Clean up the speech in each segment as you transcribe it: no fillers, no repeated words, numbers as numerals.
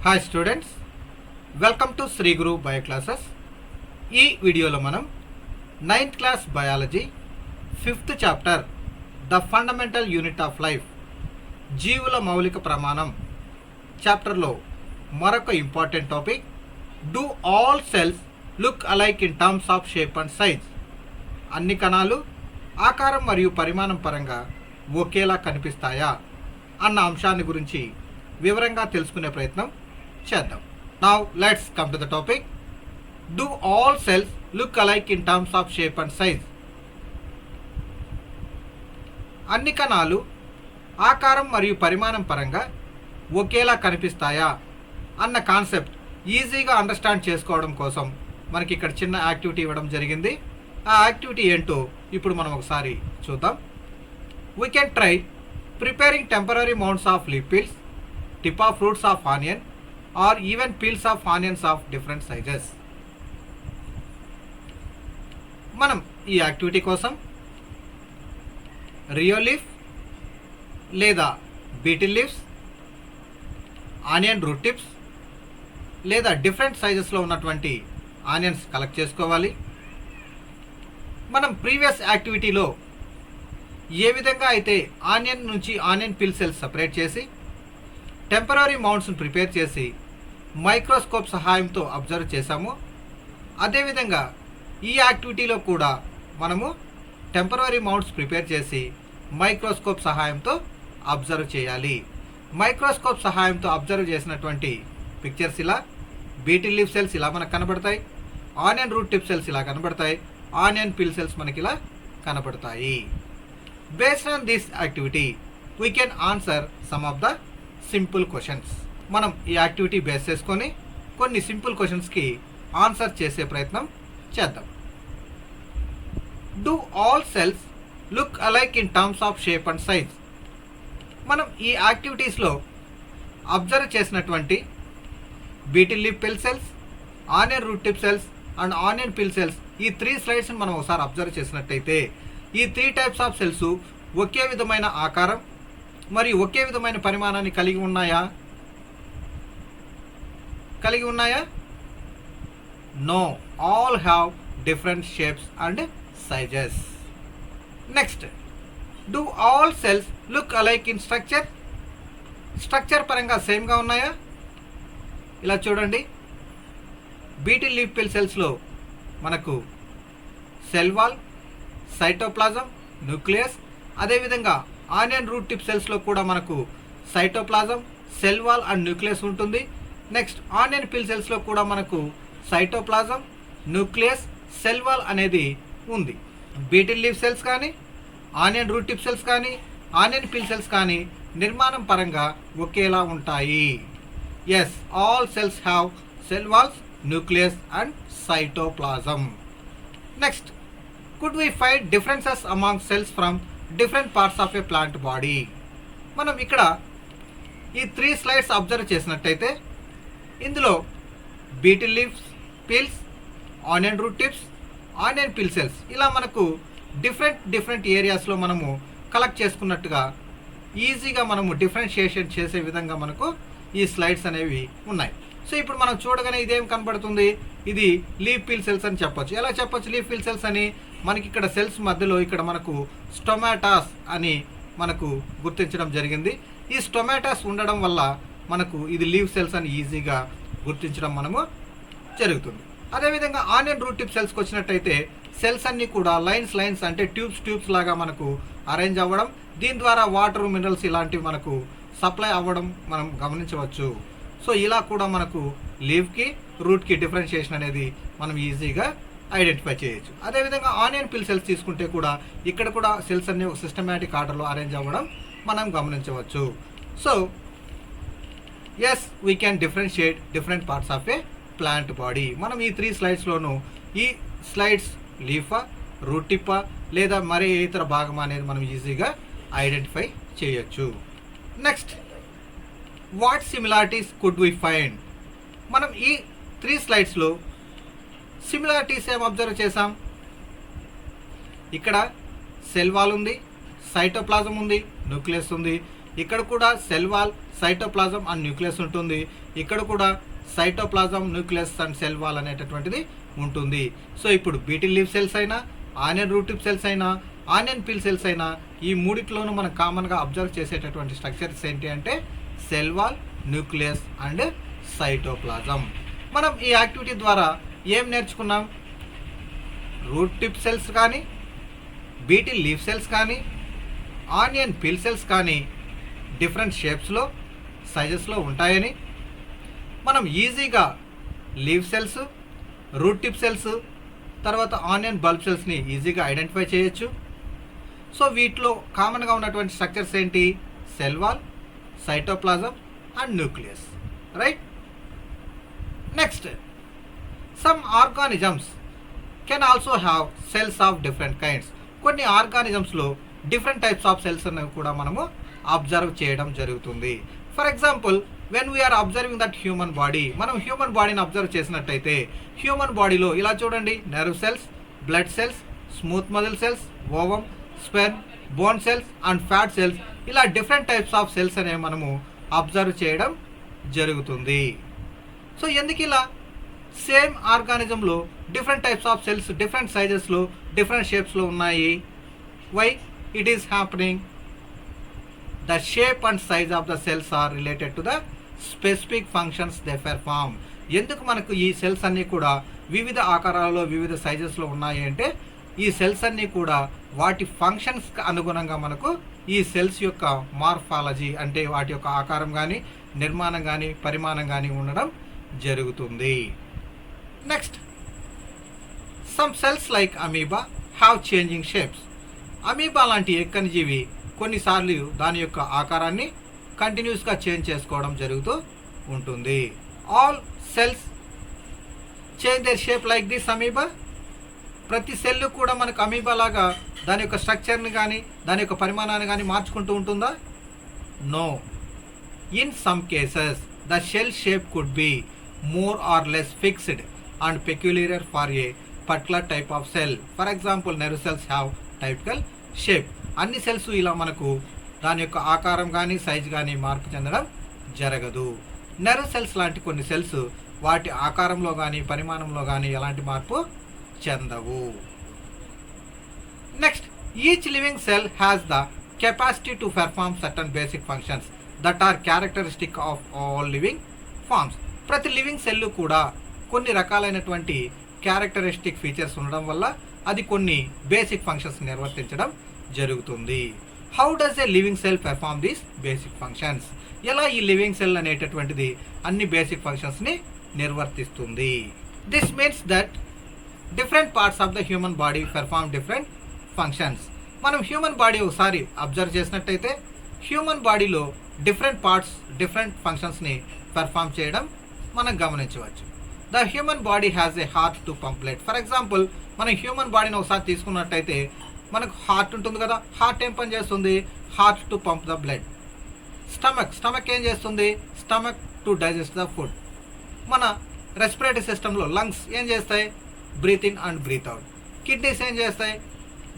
Hi students, welcome to Shri Guru bio classes. ఈ వీడియోలో మనం 9th class biology 5th chapter the fundamental unit of life, జీవుల మౌలిక ప్రమాణం చాప్టర్లో మరొక important topic, do all cells look alike in terms of shape and size. అన్ని కణాలు ఆకారం మరియు పరిమాణం పరంగా ఒకేలా కనిపిస్తాయా అన్న అంశాన్ని గురించి వివరంగా తెలుసుకునే ప్రయత్నం చేద్దాం. Now let's come to the topic. Do all cells look alike in terms of shape and size. అన్ని కణాలు ఆకారం మరియు పరిమాణం పరంగా ఒకేలా కనిపిస్తాయా అన్న కాన్సెప్ట్ ఈజీగా అండర్స్టాండ్ చేసుకోవడం కోసం మనకి ఇక్కడ చిన్న యాక్టివిటీ ఇవ్వడం జరిగింది. ఆ యాక్టివిటీ ఏంటో ఇప్పుడు మనం ఒకసారి చూద్దాం. We can try preparing temporary mounts of leaf peels, tip of roots of onion, or even peels of onions of different sizes. మనం ఈ యాక్టివిటీ కోసం రియో లీఫ్ లేదా betel leaves, onion root tips లేదా డిఫరెంట్ సైజెస్లో ఉన్నటువంటి onions collect చేసుకోవాలి. మనం previous యాక్టివిటీలో ఏ విధంగా అయితే ఆనియన్ నుంచి ఆనియన్ పీల్ సెల్స్ సపరేట్ చేసి టెంపరరీ మౌంట్స్ను ప్రిపేర్ చేసి మైక్రోస్కోప్ సహాయంతో అబ్జర్వ్ చేశాము, అదేవిధంగా ఈ యాక్టివిటీలో కూడా మనము టెంపరరీ మౌంట్స్ ప్రిపేర్ చేసి మైక్రోస్కోప్ సహాయంతో అబ్జర్వ్ చేయాలి. మైక్రోస్కోప్ సహాయంతో అబ్జర్వ్ చేసినటువంటి పిక్చర్స్ ఇలా, బీటిల్ లీఫ్ సెల్స్ ఇలా మనకు కనబడతాయి, ఆనియన్ రూట్ టిప్ సెల్స్ ఇలా కనబడతాయి, ఆనియన్ పీల్ సెల్స్ మనకి ఇలా కనబడతాయి. Based on this activity we can answer some of the simple questions. మనం ఈ యాక్టివిటీ బేస్ చేసుకొని కొన్ని సింపుల్ క్వశ్చన్స్కి ఆన్సర్ చేసే ప్రయత్నం చేద్దాం. Do all cells look alike in terms of shape and size. మనం ఈ యాక్టివిటీస్లో అబ్జర్వ్ చేసినటువంటి betel leaf peel cells, onion root tip cells and onion peel cells, ఈ 3 స్లైడ్స్ని మనం ఒకసారి అబ్జర్వ్ చేసినట్టయితే ఈ 3 టైప్స్ ఆఫ్ సెల్స్ ఒకే విధమైన ఆకారం మరియు ఒకే విధమైన పరిమాణాన్ని కలిగి ఉన్నాయా? No, all have different shapes and sizes. Next, do all cells look alike in structure. Structure పరంగా సేమ్గా ఉన్నాయా? ఇలా చూడండి, బీటిల్ లీఫ్ పిల్ సెల్స్లో మనకు సెల్ వాల్, సైటోప్లాజం, న్యూక్లియస్, అదేవిధంగా ఆనియన్ రూట్ టిప్ సెల్స్లో కూడా మనకు cytoplasm, cell wall and nucleus ఉంటుంది. నెక్స్ట్, ఆనియన్ పిల్ సెల్స్లో కూడా మనకు సైటోప్లాజం, న్యూక్లియస్, సెల్ వాల్ అనేది ఉంది. బీటిల్ లీఫ్ సెల్స్ కానీ, ఆనియన్ రూట్ టిప్ సెల్స్ కానీ, ఆనియన్ పిల్ సెల్స్ కానీ నిర్మాణం పరంగా ఒకేలా ఉంటాయి. Yes, all cells have cell walls, nucleus and cytoplasm. Next, could we find differences among cells from different parts of a plant body. మనం ఇక్కడ ఈ 3 స్లైడ్స్ అబ్జర్వ్ చేసినట్టయితే ఇందులో betel leaves peels, onion root tips, onion peel cells ఇలా మనకు different ఏరియాస్లో మనము collect చేసుకున్నట్టుగా ఈజీగా మనము డిఫరెన్షియేషన్ చేసే విధంగా మనకు ఈ స్లైడ్స్ అనేవి ఉన్నాయి. సో ఇప్పుడు మనం చూడగానే ఇదేం కనబడుతుంది, ఇది లీఫ్ పీల్ సెల్స్ అని చెప్పొచ్చు. ఎలా చెప్పొచ్చు లీఫ్ పీల్ సెల్స్ అని? మనకి ఇక్కడ సెల్స్ మధ్యలో ఇక్కడ మనకు స్టొమాటాస్ అని మనకు గుర్తించడం జరిగింది. ఈ స్టొమాటాస్ ఉండడం వల్ల మనకు ఇది లీఫ్ సెల్స్ అని ఈజీగా గుర్తించడం మనము జరుగుతుంది. అదేవిధంగా ఆనియన్ రూట్ టిప్ సెల్స్కి వచ్చినట్టయితే సెల్స్ అన్నీ కూడా లైన్స్ అంటే ట్యూబ్స్ లాగా మనకు అరేంజ్ అవ్వడం, దీని ద్వారా వాటర్, మినరల్స్ ఇలాంటివి మనకు సప్లై అవ్వడం మనం గమనించవచ్చు. సో ఇలా కూడా మనకు లీఫ్కి, రూట్కి డిఫరెన్షియేషన్ అనేది మనం ఈజీగా ఐడెంటిఫై చేయొచ్చు. అదేవిధంగా ఆనియన్ పిల్ సెల్స్ తీసుకుంటే కూడా ఇక్కడ కూడా సెల్స్ అన్ని ఒక సిస్టమేటిక్ ఆర్డర్లో అరేంజ్ అవ్వడం మనం గమనించవచ్చు. So yes, we can differentiate different parts of a plant body. మనం ఈ 3 స్లైడ్స్లోనూ ఈ స్లైడ్స్ లీఫా, రూట్ టిప్పా లేదా మరే ఇతర భాగం అనేది మనం ఈజీగా ఐడెంటిఫై చేయొచ్చు. Next, what similarities could we find. మనం ఈ 3 స్లైడ్స్లో సిమిలారిటీస్ ఏం అబ్జర్వ్ చేసాం? ఇక్కడ సెల్ వాల్ ఉంది, సైటోప్లాజం ఉంది, న్యూక్లియస్ ఉంది. ఇక్కడ కూడా cell wall, cytoplasm and nucleus ఉంటుంది. ఇక్కడ కూడా cytoplasm, nucleus and cell wall అనేటటువంటిది ఉంటుంది. సో ఇప్పుడు బీటిల్ లీఫ్ సెల్స్ అయినా, ఆనియన్ రూట్ టిప్ సెల్స్ అయినా, ఆనియన్ పిల్ సెల్స్ అయినా, ఈ మూడిట్లోనూ మనం కామన్గా అబ్జర్వ్ చేసేటటువంటి స్ట్రక్చర్స్ ఏంటి అంటే cell wall, nucleus and cytoplasm. మనం ఈ యాక్టివిటీ ద్వారా ఏం నేర్చుకున్నాం? రూట్ టిప్ సెల్స్ కానీ, బీటిల్ లీఫ్ సెల్స్ కానీ, ఆనియన్ పిల్ సెల్స్ కానీ డిఫరెంట్ షేప్స్లో, సైజెస్లో ఉంటాయని, మనం ఈజీగా leaf cells, root tip cells, తర్వాత ఆనియన్ బల్బ్ సెల్స్ని ఈజీగా ఐడెంటిఫై చేయొచ్చు. సో వీటిలో కామన్గా ఉన్నటువంటి స్ట్రక్చర్స్ ఏంటి? Cell wall, cytoplasm and nucleus, right? Next, some organisms can also have cells of different kinds. కొన్ని ఆర్గానిజమ్స్లో డిఫరెంట్ టైప్స్ ఆఫ్ సెల్స్ అనేవి కూడా మనము అబ్జర్వ్ చేయడం జరుగుతుంది. For example, when we are observing that human body, మనం హ్యూమన్ బాడీని అబ్జర్వ్ చేసినట్టయితే హ్యూమన్ బాడీలో ఇలా చూడండి, nerve cells, blood cells, smooth muscle cells, ovum, sperm, bone cells and fat cells, ఇలా డిఫరెంట్ టైప్స్ ఆఫ్ సెల్స్ అనేవి మనము అబ్జర్వ్ చేయడం జరుగుతుంది. సో ఎందుకు ఇలా సేమ్ ఆర్గానిజంలో different types of cells different సైజెస్లో, డిఫరెంట్ షేప్స్లో ఉన్నాయి? Why it is happening? The shape and size of the cells are related to the specific functions they perform. ఎందుకు మనకు ఈ సెల్స్ అన్నీ కూడా వివిధ ఆకారాలలో, వివిధ సైజెస్లో ఉన్నాయి అంటే ఈ సెల్స్ అన్నీ కూడా వాటి ఫంక్షన్స్కి అనుగుణంగా మనకు ఈ సెల్స్ యొక్క మార్ఫాలజీ అంటే వాటి యొక్క ఆకారం కానీ, నిర్మాణం కానీ, పరిమాణం కానీ ఉండడం జరుగుతుంది. Next, some cells like amoeba have changing shapes. Amoeba లాంటి ఎక్కని జీవి కొన్నిసార్లు దాని యొక్క ఆకారాన్ని కంటిన్యూస్గా చేంజ్ చేసుకోవడం జరుగుతూ ఉంటుంది. All cells change their shape like this amoeba. ప్రతి సెల్ కూడా మనకు అమీబా లాగా దాని యొక్క స్ట్రక్చర్ని కానీ, దాని యొక్క పరిమాణాన్ని కానీ మార్చుకుంటూ ఉంటుందా? No. In some cases the cell shape could be more or less fixed and peculiar for a particular type of cell. For example, nerve cells have typical shape. అన్ని సెల్స్ ఇలా మనకు దాని యొక్క ఆకారం కానీ, సైజ్ కానీ మార్పు చెందడం జరగదు. నెర్వ్ సెల్స్ లాంటి కొన్ని సెల్స్ వాటి ఆకారంలో కానీ, పరిమాణంలో కానీ ఎలాంటి మార్పు చెందవు. Next, each living cell has the capacity to perform certain basic functions that are characteristic of all living forms. ప్రతి లివింగ్ సెల్ కూడా కొన్ని రకాలైనటువంటి క్యారెక్టరిస్టిక్ ఫీచర్స్ ఉండడం వల్ల అది కొన్ని బేసిక్ ఫంక్షన్స్ నిర్వర్తించడం జరుగుతుంది. How does a living cell perform these basic functions? ఎలా ఈ లివింగ్ సెల్ అనేటటువంటిది అన్ని బేసిక్ ఫంక్షన్స్ని నిర్వర్తిస్తుంది? This means that different parts of the human body perform different functions. మనం హ్యూమన్ బాడీ ఒకసారి అబ్జర్వ్ చేసినట్టయితే హ్యూమన్ బాడీలో డిఫరెంట్ పార్ట్స్ డిఫరెంట్ ఫంక్షన్స్ని పెర్ఫార్మ్ చేయడం మనం గమనించవచ్చు. The human body has a heart to pump blood. For example, మనం human బాడీని ఒకసారి తీసుకున్నట్టయితే మనకు హార్ట్ ఉంటుంది కదా. హార్ట్ ఏం పని చేస్తుంది? Heart to pump the blood. Stomach ఏం చేస్తుంది? Stomach to digest the food. మన రెస్పిరేటరీ సిస్టంలో లంగ్స్ ఏం చేస్తాయి? Breathe in and breathe out. Kidneys ఏం చేస్తాయి?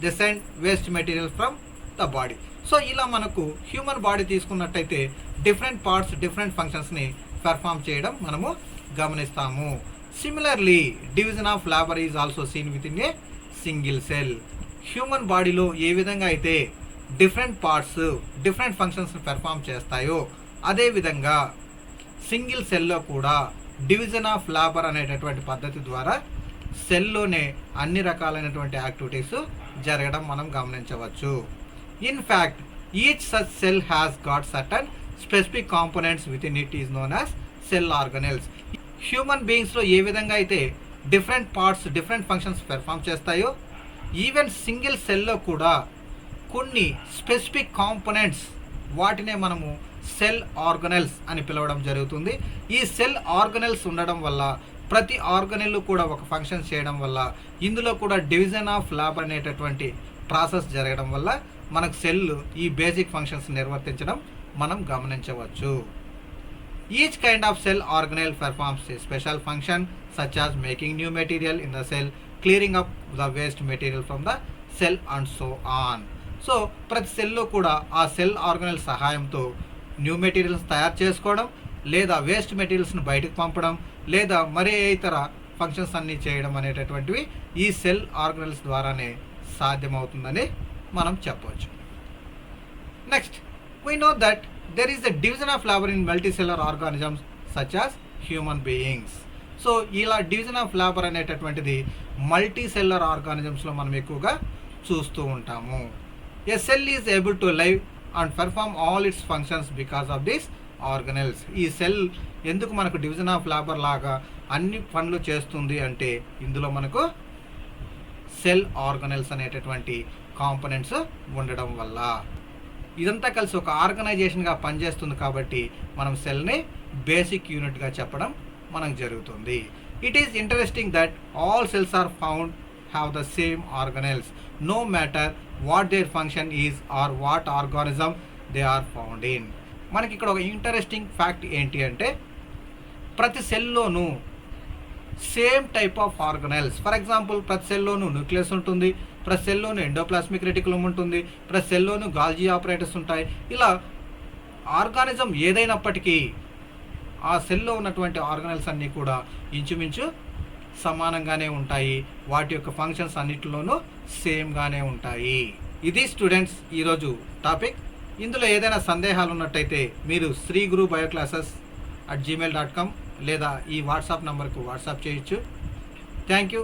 They send waste material from the body. So ఇలా మనకు హ్యూమన్ బాడీ తీసుకున్నట్టయితే డిఫరెంట్ పార్ట్స్ డిఫరెంట్ ఫంక్షన్స్ని పెర్ఫామ్ చేయడం మనము గమనిస్తాము. Similarly, division of labour is also seen within a single cell. Human బాడీలో ఏ విధంగా అయితే డిఫరెంట్ పార్ట్స్ డిఫరెంట్ ఫంక్షన్స్ని పెర్ఫామ్ చేస్తాయో అదేవిధంగా సింగిల్ సెల్లో కూడా డివిజన్ ఆఫ్ లేబర్ అనేటటువంటి పద్ధతి ద్వారా సెల్లోనే అన్ని రకాలైనటువంటి యాక్టివిటీస్ జరగడం మనం గమనించవచ్చు. In fact, each such cell has got certain specific components within it is known as cell organelles. Human బీయింగ్స్లో ఏ విధంగా అయితే different parts different functions perform చేస్తాయో ఈవెన్ సింగిల్ సెల్లో కూడా కొన్ని స్పెసిఫిక్ కాంపోనెంట్స్ వాటినే మనము సెల్ ఆర్గనెల్స్ అని పిలవడం జరుగుతుంది. ఈ సెల్ ఆర్గనెల్స్ ఉండడం వల్ల ప్రతి ఆర్గనెల్ కూడా ఒక ఫంక్షన్ చేయడం వల్ల ఇందులో కూడా డివిజన్ ఆఫ్ లేబర్ అనేటటువంటి ప్రాసెస్ జరగడం వల్ల మనకు సెల్ ఈ బేసిక్ ఫంక్షన్స్ నిర్వర్తించడం మనం గమనించవచ్చు. Each kind of cell organelle performs A special function such as making new material in the cell, clearing up the waste material from the cell and so on. So ప్రతి సెల్లో కూడా ఆ cell organelle సహాయంతో new materials తయారు చేసుకోవడం, లేదా waste మెటీరియల్స్ని బయటకు పంపడం, లేదా మరే ఇతర ఫంక్షన్స్ అన్నీ చేయడం అనేటటువంటివి ఈ సెల్ ఆర్గనెల్స్ ద్వారానే సాధ్యమవుతుందని మనం చెప్పవచ్చు. Next, we know that there is a division of labor in multicellular organisms such as human beings. So ఇలా డివిజన్ ఆఫ్ లేబర్ అనేటటువంటిది మల్టీ సెల్యులర్ ఆర్గానిజమ్స్లో మనం ఎక్కువగా చూస్తూ ఉంటాము. A cell is able to live and perform all its functions because of this organelles. ఈ cell ఎందుకు మనకు డివిజన్ ఆఫ్ లేబర్ లాగా అన్ని పనులు చేస్తుంది అంటే ఇందులో మనకు సెల్ ఆర్గనెల్స్ అనేటటువంటి కాంపోనెంట్స్ ఉండడం వల్ల. ఇదంతా కలిసి ఒక ఆర్గనైజేషన్గా పనిచేస్తుంది కాబట్టి మనం సెల్ని బేసిక్ యూనిట్గా చెప్పడం మనకు జరుగుతుంది. It is interesting that all cells are found have the same organelles no matter what their function is or what organism they are found in. మనకి ఇక్కడ ఒక ఇంట్రెస్టింగ్ ఫ్యాక్ట్ ఏంటి అంటే ప్రతి సెల్లోనూ same type of organelles. For example ప్రతి సెల్లోనూ nucleus ఉంటుంది, ప్రతి సెల్లోనూ ఎండోప్లాస్మిక్ రెటికులం ఉంటుంది, ప్రతి సెల్లోనూ గాల్జీ ఆపరేటర్స్ ఉంటాయి. ఇలా ఆర్గానిజం ఏదైనప్పటికీ ఆ సెల్లో ఉన్నటువంటి ఆర్గనెల్స్ అన్నీ కూడా ఇంచుమించు సమానంగానే ఉంటాయి. వాటి యొక్క ఫంక్షన్స్ అన్నిటిలోనూ సేమ్గానే ఉంటాయి. ఇది స్టూడెంట్స్ ఈరోజు టాపిక్. ఇందులో ఏదైనా సందేహాలు ఉన్నట్టయితే మీరు sriGuruBioClasses@gmail.com లేదా ఈ వాట్సాప్ నంబర్కు వాట్సాప్ చేయొచ్చు. Thank you.